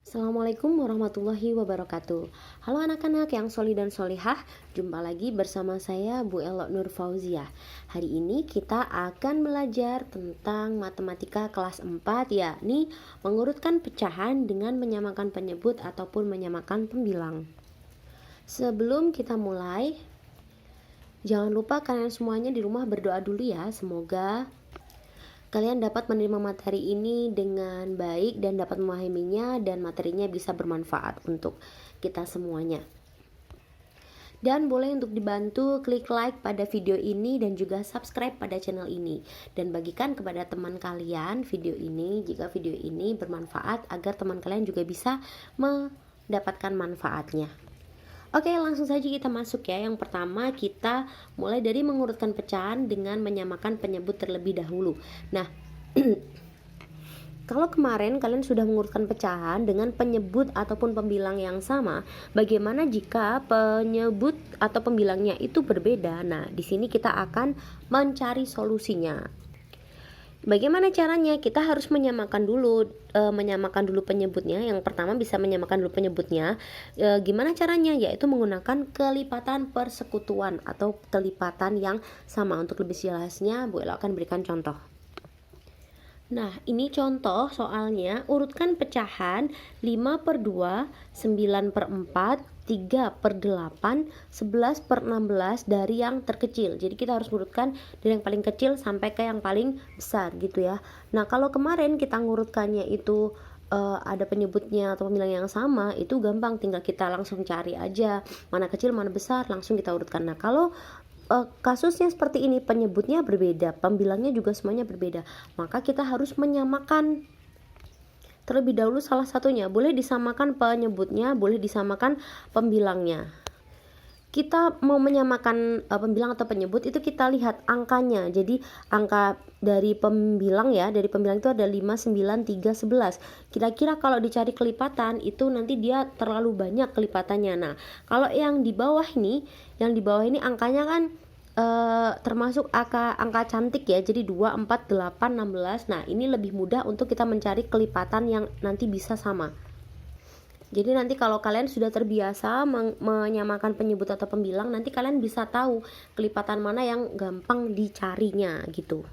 Assalamualaikum warahmatullahi wabarakatuh. Halo anak-anak yang soli dan solihah, jumpa lagi bersama saya Bu Elok Nur Fauziah. Hari ini kita akan belajar tentang matematika kelas 4, yakni mengurutkan pecahan dengan menyamakan penyebut ataupun menyamakan pembilang. Sebelum kita mulai, jangan lupa kalian semuanya di rumah berdoa dulu ya. Semoga kalian dapat menerima materi ini dengan baik dan dapat memahaminya dan materinya bisa bermanfaat untuk kita semuanya. Dan boleh untuk dibantu klik like pada video ini dan juga subscribe pada channel ini. Dan bagikan kepada teman kalian video ini jika video ini bermanfaat agar teman kalian juga bisa mendapatkan manfaatnya. Oke, langsung saja kita masuk ya. Yang pertama kita mulai dari mengurutkan pecahan dengan menyamakan penyebut terlebih dahulu. Nah, kalau kemarin kalian sudah mengurutkan pecahan dengan penyebut ataupun pembilang yang sama, bagaimana jika penyebut atau pembilangnya itu berbeda? Nah, di sini kita akan mencari solusinya. Bagaimana caranya? Kita harus menyamakan dulu penyebutnya. Yang pertama bisa menyamakan dulu penyebutnya. Gimana caranya? Yaitu menggunakan kelipatan persekutuan atau kelipatan yang sama. Untuk lebih jelasnya, Bu Ella akan berikan contoh. Nah, ini contoh soalnya. Urutkan pecahan 5/2, 9/4, 3/8, 11/16 dari yang terkecil. Jadi kita harus urutkan dari yang paling kecil sampai ke yang paling besar gitu ya. Nah, kalau kemarin kita ngurutkannya itu ada penyebutnya atau pembilang yang sama, itu gampang, tinggal kita langsung cari aja mana kecil mana besar, langsung kita urutkan. Nah, kalau kasusnya seperti ini, penyebutnya berbeda, pembilangnya juga semuanya berbeda, maka kita harus menyamakan terlebih dahulu salah satunya. Boleh disamakan penyebutnya, boleh disamakan pembilangnya. Kita mau menyamakan pembilang atau penyebut, itu kita lihat angkanya. Jadi angka dari pembilang ya, dari pembilang itu ada 5, 9, 3, 11. Kira-kira kalau dicari kelipatan itu nanti dia terlalu banyak kelipatannya. Nah, kalau yang di bawah ini angkanya kan termasuk angka cantik ya. Jadi 2, 4, 8, 16. Nah, ini lebih mudah untuk kita mencari kelipatan yang nanti bisa sama. Jadi nanti kalau kalian sudah terbiasa menyamakan penyebut atau pembilang, nanti kalian bisa tahu kelipatan mana yang gampang dicarinya gitu.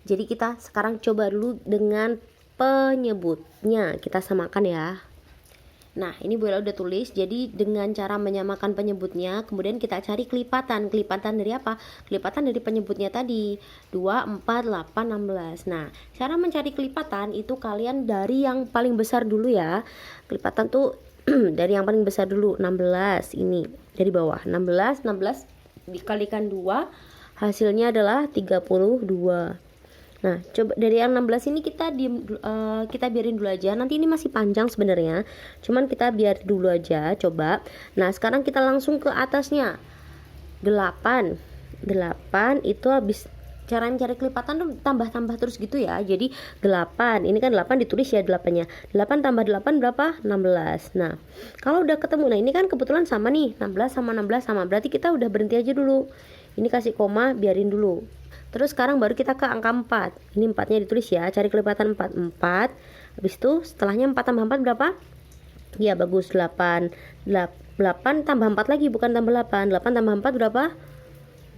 Jadi kita sekarang coba dulu dengan penyebutnya, kita samakan ya. Nah, ini Bu Ella udah tulis. Jadi dengan cara menyamakan penyebutnya, kemudian kita cari kelipatan. Kelipatan dari apa? Kelipatan dari penyebutnya tadi, 2, 4, 8, 16. Nah, cara mencari kelipatan itu kalian dari yang paling besar dulu ya. Kelipatan tuh dari yang paling besar dulu, 16. Ini dari bawah, 16 dikalikan 2, hasilnya adalah 32. Nah, coba dari yang 16 ini kita biarin dulu aja. Nanti ini masih panjang sebenarnya. Cuman kita biar dulu aja, coba. Nah, sekarang kita langsung ke atasnya. 8 itu habis cara mencari kelipatan tuh tambah-tambah terus gitu ya. Jadi 8, ini kan 8 ditulis ya 8-nya. 8 tambah 8 berapa? 16. Nah, kalau udah ketemu, nah ini kan kebetulan sama nih, 16 sama 16 sama. Berarti kita udah berhenti aja dulu. Ini kasih koma, biarin dulu. Terus sekarang baru kita ke angka 4. Ini 4-nya ditulis ya, cari kelipatan 4. Habis itu setelahnya 4 tambah 4 berapa? Ya bagus, 8 tambah 4 lagi, bukan tambah 8. 8 tambah 4 berapa?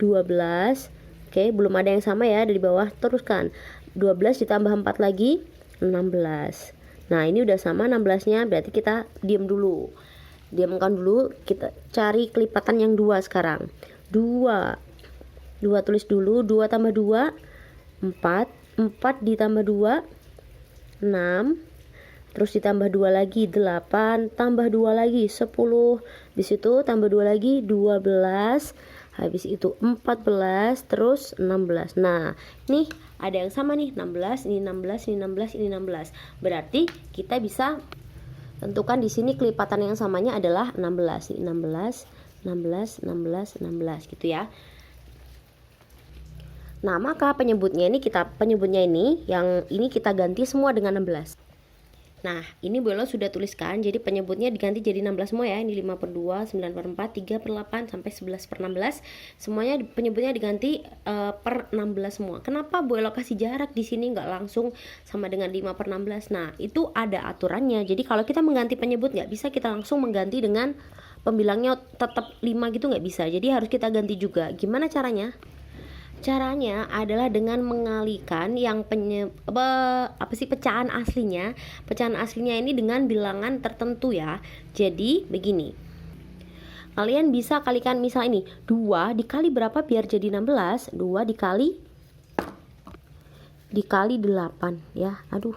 12. Oke, belum ada yang sama ya dari bawah. Teruskan, 12 ditambah 4 lagi 16. Nah, ini udah sama 16-nya, berarti kita diamkan dulu. Kita cari kelipatan yang 2 sekarang. 2 tulis dulu, 2 tambah 2 4 ditambah 2 6, terus ditambah 2 lagi 8, tambah 2 lagi 10, habis itu tambah 2 lagi 12, habis itu 14, terus 16. Nah, nih ada yang sama nih, 16, ini 16, ini 16, ini 16. Berarti kita bisa tentukan di sini kelipatan yang samanya adalah 16. Ini 16, 16, 16, 16 gitu ya. Nah, maka penyebutnya ini yang ini kita ganti semua dengan 16. Nah, ini Bu Elo sudah tuliskan, jadi penyebutnya diganti jadi 16 semua ya. Ini 5 per 2, 9 per 4, 3 per 8, sampai 11 per 16. Semuanya penyebutnya diganti per 16 semua. Kenapa Bu Elo kasih jarak di sini nggak langsung sama dengan 5 per 16? Nah, itu ada aturannya. Jadi kalau kita mengganti penyebut nggak bisa kita langsung mengganti dengan pembilangnya tetap 5 gitu, nggak bisa. Jadi harus kita ganti juga. Gimana caranya? Caranya adalah dengan mengalihkan yang pecahan aslinya. Pecahan aslinya ini dengan bilangan tertentu ya. Jadi begini. Kalian bisa kalikan misal ini 2 dikali berapa biar jadi 16? 2 dikali 8 ya. 2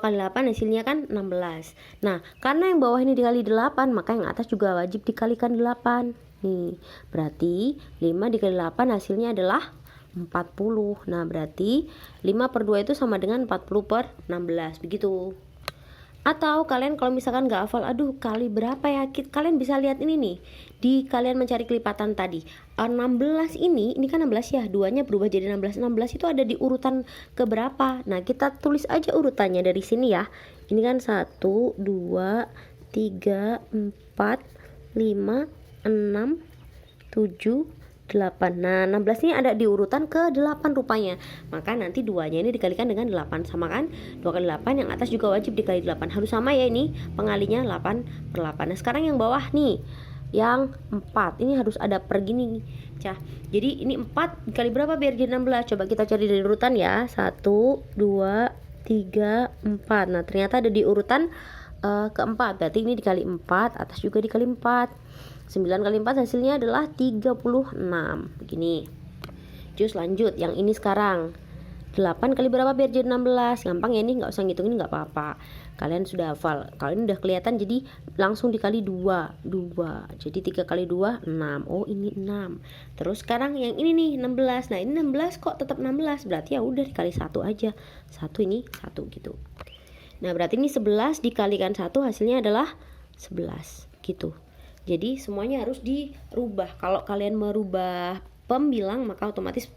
kali 8 hasilnya kan 16. Nah, karena yang bawah ini dikali 8, maka yang atas juga wajib dikalikan 8. Nih, berarti 5 dikali 8 hasilnya adalah 40. Nah, berarti 5 per 2 itu sama dengan 40 per 16. Begitu. Atau kalian kalau misalkan nggak hafal, aduh kali berapa ya, kalian bisa lihat ini nih. Di kalian mencari kelipatan tadi 16 ini kan 16 ya, 2-nya berubah jadi 16. 16 itu ada di urutan keberapa? Nah, kita tulis aja urutannya dari sini ya. Ini kan 1, 2, 3, 4, 5, 6, 7, 8. Nah, 16 ini ada di urutan ke-8 rupanya. Maka nanti 2-nya ini dikalikan dengan 8, sama kan? 2 kali 8, yang atas juga wajib dikali 8. Harus sama ya, ini pengalinya 8 per 8. Nah, sekarang yang bawah nih, yang 4 ini harus ada per gini nih. Jadi ini 4 dikali berapa biar jadi 16? Coba kita cari dari urutan ya. 1, 2, 3, 4. Nah, ternyata ada di urutan keempat. Berarti ini dikali 4, atas juga dikali 4. 9 kali 4 hasilnya adalah 36. Begini. Terus lanjut yang ini sekarang. 8 kali berapa biar jadi 16? Gampang ya, ini nggak usah ngitungin, nggak apa-apa. Kalian sudah hafal. Kalian udah kelihatan, jadi langsung dikali 2. Jadi 3 kali 2 6. Oh, ini 6. Terus sekarang yang ini nih 16. Nah, ini 16 kok tetap 16. Berarti ya udah dikali 1 aja. 1 ini 1 gitu. Nah, berarti ini 11 dikalikan 1 hasilnya adalah 11 gitu. Jadi semuanya harus dirubah. Kalau kalian merubah pembilang, maka otomatis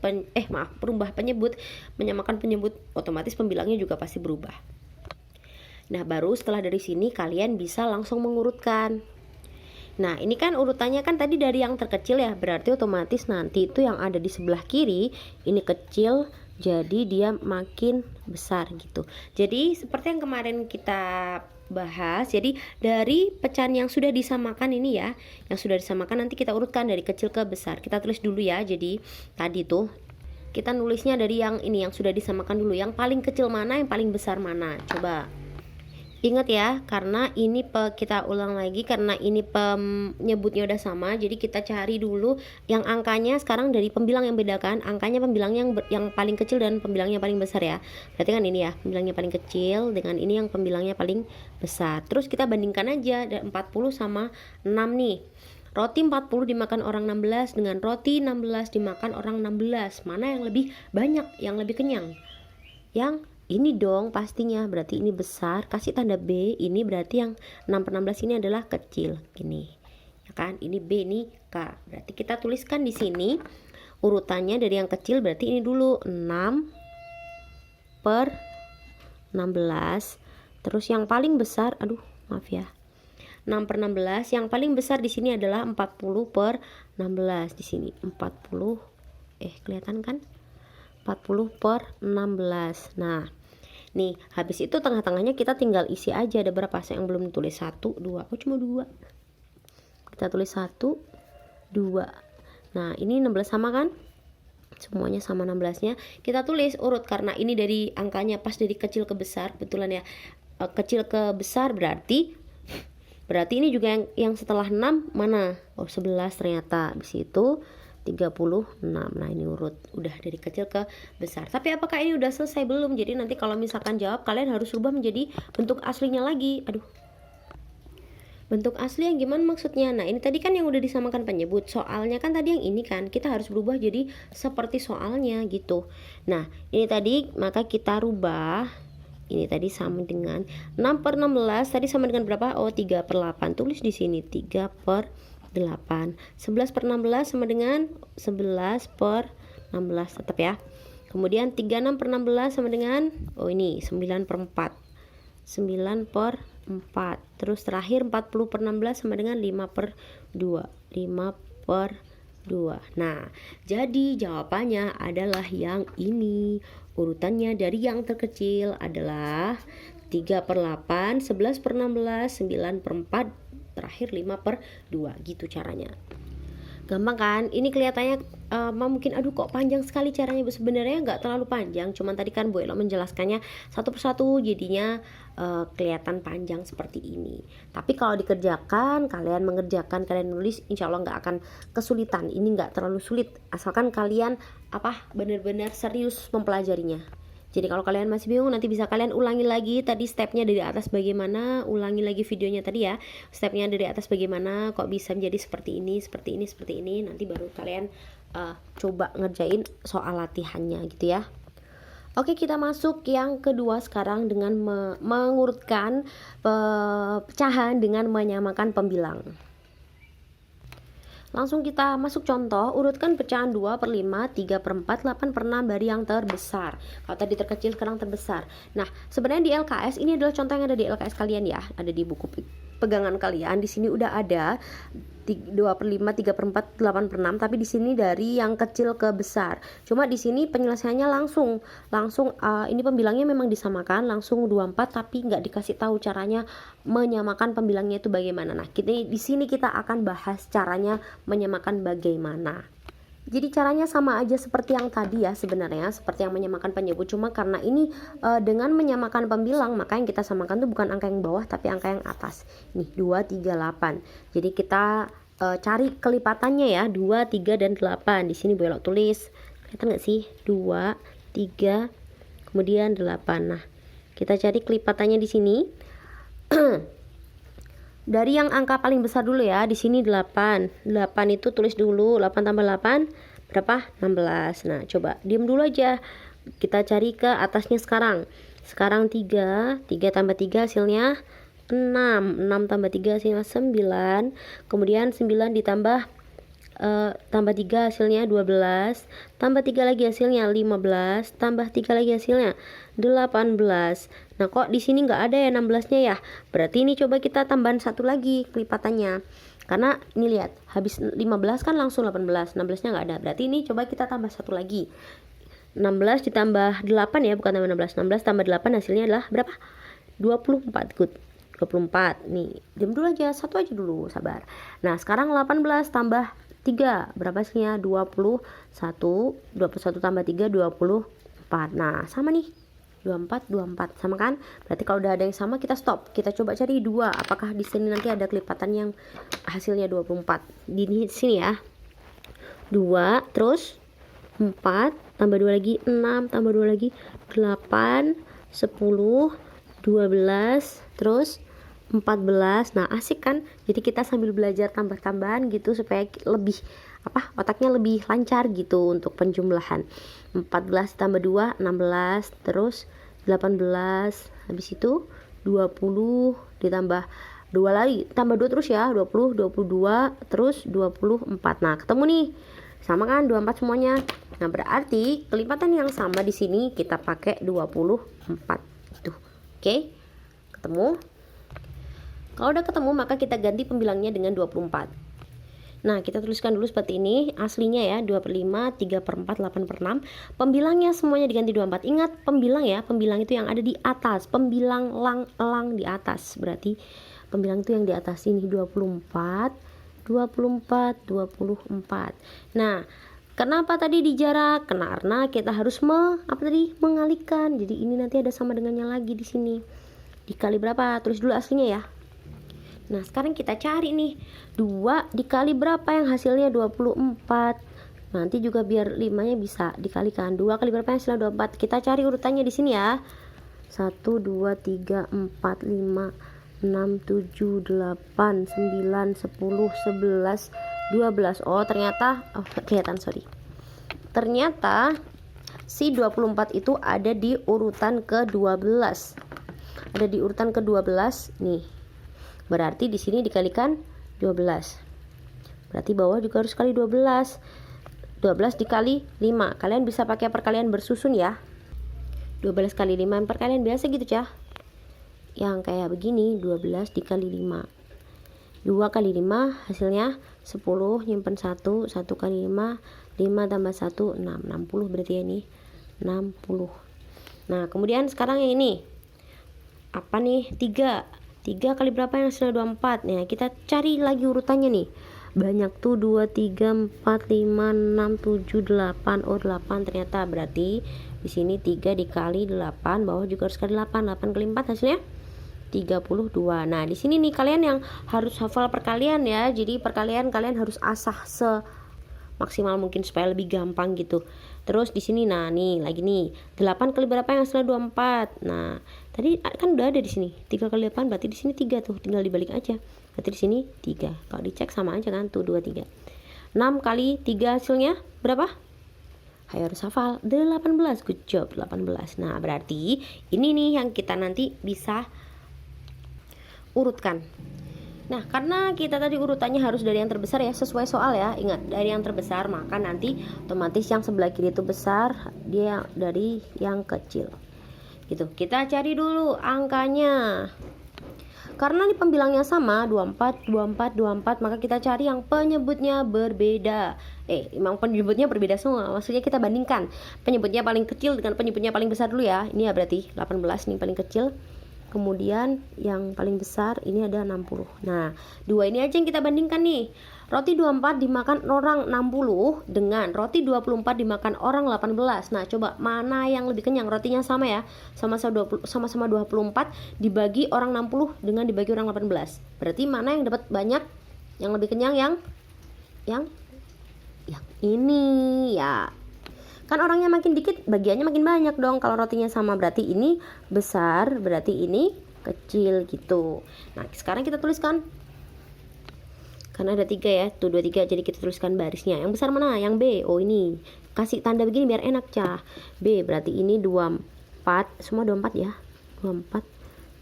merubah penyebut, menyamakan penyebut, otomatis pembilangnya juga pasti berubah. Nah, baru setelah dari sini kalian bisa langsung mengurutkan. Nah, ini kan urutannya kan tadi dari yang terkecil ya, berarti otomatis nanti itu yang ada di sebelah kiri ini kecil, jadi dia makin besar gitu. Jadi seperti yang kemarin kita bahas, jadi dari pecahan yang sudah disamakan ini ya, yang sudah disamakan nanti kita urutkan dari kecil ke besar. Kita tulis dulu ya. Jadi tadi tuh kita nulisnya dari yang ini yang sudah disamakan dulu, yang paling kecil mana, yang paling besar mana. Coba ingat ya, karena ini kita ulang lagi karena ini penyebutnya udah sama, jadi kita cari dulu yang angkanya sekarang dari pembilang yang bedakan, angkanya pembilang yang paling kecil dan pembilangnya paling besar ya. Berarti kan ini ya, pembilangnya paling kecil dengan ini yang pembilangnya paling besar. Terus kita bandingkan aja, ada 40 sama 6 nih. Roti 40 dimakan orang 16 dengan roti 16 dimakan orang 16. Mana yang lebih banyak, yang lebih kenyang? Yang ini dong pastinya, berarti ini besar, kasih tanda B. Ini berarti yang 6 per 16 ini adalah kecil, gini ya kan, ini B, ini K. Berarti kita tuliskan di sini urutannya dari yang kecil, berarti ini dulu 6 per 16. Terus yang paling besar, 6 per 16, yang paling besar di sini adalah 40 per 16. Di sini 40, kelihatan kan? 40 per 16. Nah, nih, habis itu tengah-tengahnya kita tinggal isi aja. Ada berapa sih yang belum ditulis? 1, 2. Oh, cuma 2. Kita tulis 1, 2. Nah, ini 16 sama kan? Semuanya sama 16-nya. Kita tulis urut karena ini dari angkanya pas dari kecil ke besar. Betulan ya. Kecil ke besar berarti ini juga yang setelah 6 mana? Oh, 11 ternyata. Habis itu 36. Nah, ini urut udah dari kecil ke besar. Tapi apakah ini udah selesai? Belum. Jadi nanti kalau misalkan jawab, kalian harus rubah menjadi bentuk aslinya lagi. Bentuk asli yang gimana maksudnya? Nah, ini tadi kan yang udah disamakan penyebut. Soalnya kan tadi yang ini kan, kita harus berubah jadi seperti soalnya gitu. Nah, ini tadi maka kita rubah. Ini tadi sama dengan 6 per 16. Tadi sama dengan berapa? Oh, 3 per 8. Tulis di sini 3 per 8. 11 per 16 sama dengan 11 per 16 tetap ya. Kemudian 36 per 16 sama dengan ini 9 per 4. 9 per 4. Terus terakhir 40 per 16 sama dengan 5 per 2. 5 per 2. Nah, jadi jawabannya adalah yang ini. Urutannya dari yang terkecil adalah 3 per 8, 11 per 16, 9 per 4, terakhir 5 per 2. Gitu caranya. Gampang kan? Ini kelihatannya mungkin aduh kok panjang sekali caranya. Sebenarnya nggak terlalu panjang, cuman tadi kan Bu Elo menjelaskannya satu persatu jadinya kelihatan panjang seperti ini. Tapi kalau dikerjakan, kalian mengerjakan, kalian nulis, insya Allah nggak akan kesulitan. Ini nggak terlalu sulit asalkan kalian benar-benar serius mempelajarinya. Jadi kalau kalian masih bingung, nanti bisa kalian ulangi lagi tadi stepnya dari atas bagaimana, ulangi lagi videonya tadi ya, stepnya dari atas bagaimana, kok bisa menjadi seperti ini, seperti ini, seperti ini. Nanti baru kalian coba ngerjain soal latihannya gitu ya. Oke, kita masuk yang kedua sekarang dengan mengurutkan pecahan dengan menyamakan pembilang. Langsung kita masuk contoh, urutkan pecahan 2 per 5, 3 per 4, 8 per 6 dari yang terbesar. Kalau tadi terkecil, sekarang terbesar. Nah, sebenarnya di LKS, ini adalah contoh yang ada di LKS kalian ya, ada di buku pegangan kalian. Di sini udah ada 2 per 5, 3 per 4, 8 per 6, tapi di sini dari yang kecil ke besar. Cuma di sini penyelesaiannya langsung ini pembilangnya memang disamakan langsung 24, tapi nggak dikasih tahu caranya menyamakan pembilangnya itu bagaimana. Nah, di sini kita akan bahas caranya menyamakan bagaimana. Jadi caranya sama aja seperti yang tadi ya sebenarnya, seperti yang menyamakan penyebut, cuma karena ini dengan menyamakan pembilang, maka yang kita samakan tuh bukan angka yang bawah tapi angka yang atas. Nih 2, 3, 8. Jadi kita cari kelipatannya ya, 2, 3, dan 8. Di sini boleh tulis, kelihatan nggak sih? 2, 3, kemudian 8. Nah, kita cari kelipatannya di sini. Dari yang angka paling besar dulu ya, di sini 8. 8 itu tulis dulu, 8 tambah 8 berapa? 16. Nah, coba diam dulu aja. Kita cari ke atasnya sekarang. Sekarang 3 tambah 3 hasilnya 6 tambah 3 hasilnya 9. Kemudian 9 ditambah tambah 3 hasilnya 12, tambah 3 lagi hasilnya 15, tambah 3 lagi hasilnya 18. Nah, kok di sini nggak ada ya 16-nya ya? Berarti ini coba kita tambahan satu lagi kelipatannya. Karena ini lihat, habis 15 kan langsung 18, 16-nya nggak ada. Berarti ini coba kita tambah satu lagi. 16 ditambah 8 ya, bukan tambah 16. 16 tambah 8 hasilnya adalah berapa? 24. Good. 24. Nih, diam dulu aja, satu aja dulu, sabar. Nah, sekarang 18 tambah 3 berapa hasilnya? 21. 21 tambah 3 24. Nah, sama nih. 24 sama kan? Berarti kalau udah ada yang sama kita stop. Kita coba cari 2. Apakah di sini nanti ada kelipatan yang hasilnya 24? Di sini ya. 2 terus 4 tambah 2 lagi 6 tambah 2 lagi 8 10 12 terus 14. Nah, asik kan? Jadi kita sambil belajar tambah-tambahan gitu supaya lebih otaknya lebih lancar gitu untuk penjumlahan. 14 tambah 2 16, terus 18, habis itu 20 ditambah 2 lagi, tambah 2 terus ya, 20, 22, terus 24. Nah, ketemu nih. Sama kan 24 semuanya. Nah, berarti kelipatan yang sama di sini kita pakai 24 itu. Oke? Ketemu? Kalau udah ketemu maka kita ganti pembilangnya dengan 24. Nah, kita tuliskan dulu seperti ini. Aslinya ya 2 per 5, 3 per 4, 8 per 6. Pembilangnya semuanya diganti 24. Ingat pembilang ya, pembilang itu yang ada di atas. Pembilang elang di atas. Berarti pembilang itu yang di atas ini 24, 24, 24. Nah, kenapa tadi dijarak? Karena kita harus mengalihkan. Jadi ini nanti ada sama dengannya lagi di sini. Dikali berapa? Tulis dulu aslinya ya. Nah, sekarang kita cari nih 2 dikali berapa yang hasilnya 24. Nanti juga biar 5-nya bisa dikalikan. 2 kali berapa yang hasilnya 24. Kita cari urutannya di sini ya. 1 2 3 4 5 6 7 8 9 10 11 12. Oh, ternyata kelihatan, sorry. Ternyata si 24 itu ada di urutan ke-12. Ada di urutan ke-12 nih. Berarti di sini dikalikan 12. Berarti bawah juga harus kali 12. 12 dikali 5. Kalian bisa pakai perkalian bersusun ya. 12 kali 5 perkalian biasa gitu ya. yang kayak begini, 12 dikali 5. 2 kali 5 hasilnya 10, nyimpen 1 kali 5, 5 tambah 1 6, 60 berarti ya ini 60. Nah kemudian sekarang yang ini apa nih, 3 kali berapa yang hasilnya 24. Nah kita cari lagi urutannya nih, banyak tuh 2, 3, 4, 5, 6, 7, 8. Oh 8 ternyata, berarti di sini 3 dikali 8, bawah juga harus kali 8. 8 kali 4 hasilnya 32. Nah di sini nih kalian yang harus hafal perkalian ya, jadi perkalian kalian harus asah semaksimal mungkin supaya lebih gampang gitu. Terus di sini nah nih lagi nih 8 kali berapa yang hasilnya 24. Nah tadi kan udah ada di sini 3 kali 8, berarti di sini 3 tuh, tinggal dibalik aja, berarti di sini 3. Kalau dicek sama aja kan tuh 2 3. 6 kali 3 hasilnya berapa? Ayo harus hafal 18. Good job, 18. Nah berarti ini nih yang kita nanti bisa urutkan. Nah karena kita tadi urutannya harus dari yang terbesar ya, sesuai soal ya, ingat dari yang terbesar, maka nanti otomatis yang sebelah kiri itu besar, dia dari yang kecil gitu. Kita cari dulu angkanya, karena ini pembilangnya sama 24 24 24, maka kita cari yang penyebutnya berbeda. Emang penyebutnya berbeda semua, maksudnya kita bandingkan penyebutnya paling kecil dengan penyebutnya paling besar dulu ya. Ini ya berarti 18 nih paling kecil, kemudian yang paling besar ini ada 60. Nah dua ini aja yang kita bandingkan nih, roti 24 dimakan orang 60 dengan roti 24 dimakan orang 18. Nah coba mana yang lebih kenyang? Rotinya sama ya, sama-sama 24 dibagi orang 60 dengan dibagi orang 18, berarti mana yang dapat banyak, yang lebih kenyang yang ini ya. Kan orangnya makin dikit, bagiannya makin banyak dong. Kalau rotinya sama berarti ini besar, berarti ini kecil gitu. Nah sekarang kita tuliskan, karena ada 3 ya, tuh 2 3, jadi kita tuliskan barisnya. Yang besar mana? Yang B. Oh ini, kasih tanda begini biar enak cah. B berarti ini 24, semua 24 ya,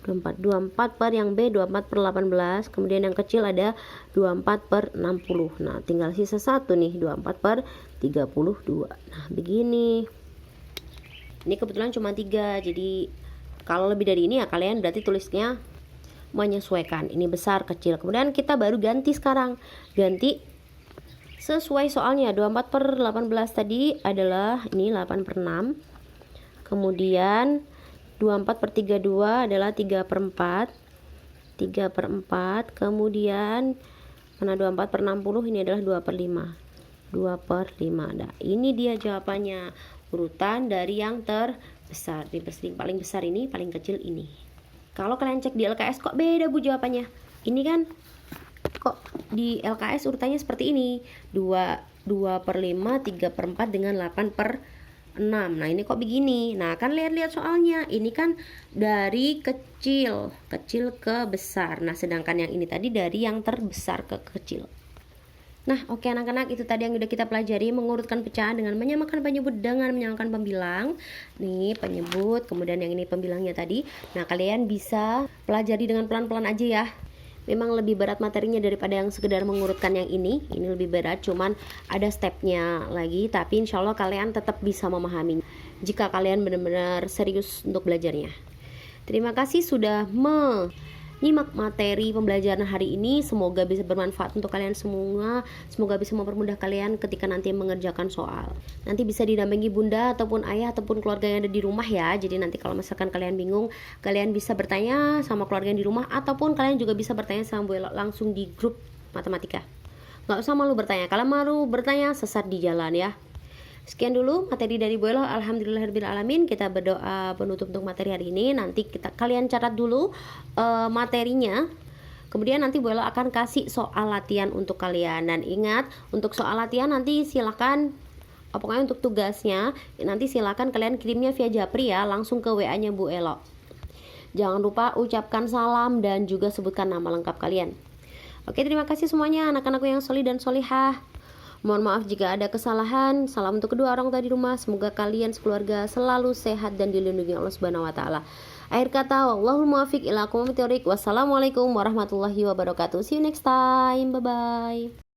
24 per yang B 24 per 18, kemudian yang kecil ada 24 per 60. Nah tinggal sisa 1 nih, 24 per 32. Nah begini, ini kebetulan cuma 3, jadi kalau lebih dari ini ya kalian berarti tulisnya menyesuaikan, ini besar kecil. Kemudian kita baru ganti sekarang, ganti sesuai soalnya. 24 per 18 tadi adalah ini 8 per 6, kemudian 24 per 32 adalah 3 per 4, 3 per 4, kemudian mana 24 per 60 ini adalah 2 per 5, 2 per 5. Nah ini dia jawabannya, urutan dari yang terbesar, di paling besar ini, paling kecil ini. Kalau kalian cek di LKS kok beda bu jawabannya, ini kan kok di LKS urutannya seperti ini, 2 per 5, 3 per 4 dengan 8 per 6. Nah ini kok begini. Nah kan lihat-lihat soalnya, ini kan dari kecil ke besar. Nah sedangkan yang ini tadi dari yang terbesar ke kecil. Nah oke anak-anak, itu tadi yang udah kita pelajari, mengurutkan pecahan dengan menyamakan penyebut dengan menyamakan pembilang. Nih penyebut, kemudian yang ini pembilangnya tadi. Nah kalian bisa pelajari dengan pelan-pelan aja ya. Memang lebih berat materinya daripada yang sekedar mengurutkan yang ini lebih berat, cuman ada stepnya lagi, tapi insya Allah kalian tetap bisa memahami jika kalian benar-benar serius untuk belajarnya. Terima kasih sudah menyimak materi pembelajaran hari ini, semoga bisa bermanfaat untuk kalian semua, semoga bisa mempermudah kalian ketika nanti mengerjakan soal. Nanti bisa didampingi bunda ataupun ayah ataupun keluarga yang ada di rumah ya, jadi nanti kalau misalkan kalian bingung, kalian bisa bertanya sama keluarga yang di rumah, ataupun kalian juga bisa bertanya sama Bu Elo langsung di grup matematika. Gak usah malu bertanya, kalau malu bertanya sesat di jalan ya. Sekian dulu materi dari Bu Elo, alhamdulillahirobbilalamin. Kita berdoa penutup untuk materi hari ini. Nanti kalian catat dulu materinya. Kemudian nanti Bu Elo akan kasih soal latihan untuk kalian. Dan ingat, untuk soal latihan nanti silakan, pokoknya untuk tugasnya nanti silakan kalian kirimnya via Japri ya, langsung ke WA-nya Bu Elo. Jangan lupa ucapkan salam dan juga sebutkan nama lengkap kalian. Oke, terima kasih semuanya anak-anakku yang solih dan solihah. Mohon maaf jika ada kesalahan. Salam untuk kedua orang tua di rumah. Semoga kalian sekeluarga selalu sehat dan dilindungi Allah Subhanahu wa taala. Akhir kata, wallahul muwaffiq ila aqwamit thoriq. Wassalamualaikum warahmatullahi wabarakatuh. See you next time. Bye bye.